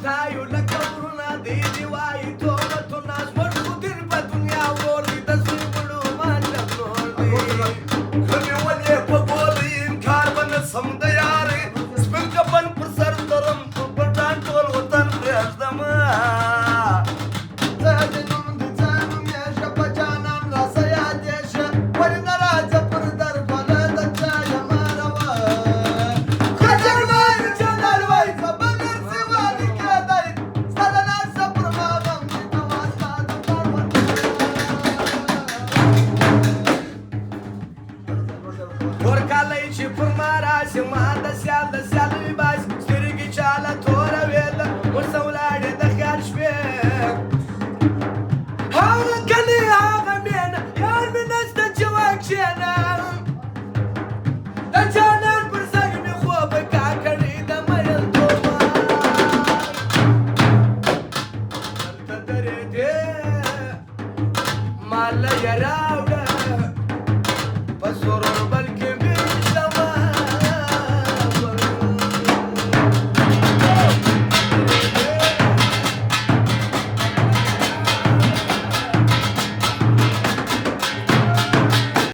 تایو لکه ورونه دی دی وایي توبتونه زموږ مدیر په دنیا ورور دی د زوی بړو ماته نور دی که مې ولې په ګولۍ انکار به نه سم د یارې سپین کفن پر سر ترم په پټان ټول وطن پرېږدمه ورکالی چې پر ما راسي ما د سیال وي باسي سترګې چاله توروېده ورته ولاړې د خیال شپې هغه کلي هغه مینه یار مې نشته چې وکښېنم د جانان پر زنګ مې خوب کاکړي د میلتوبه دلته درېدې ماله یې راوړه په زورو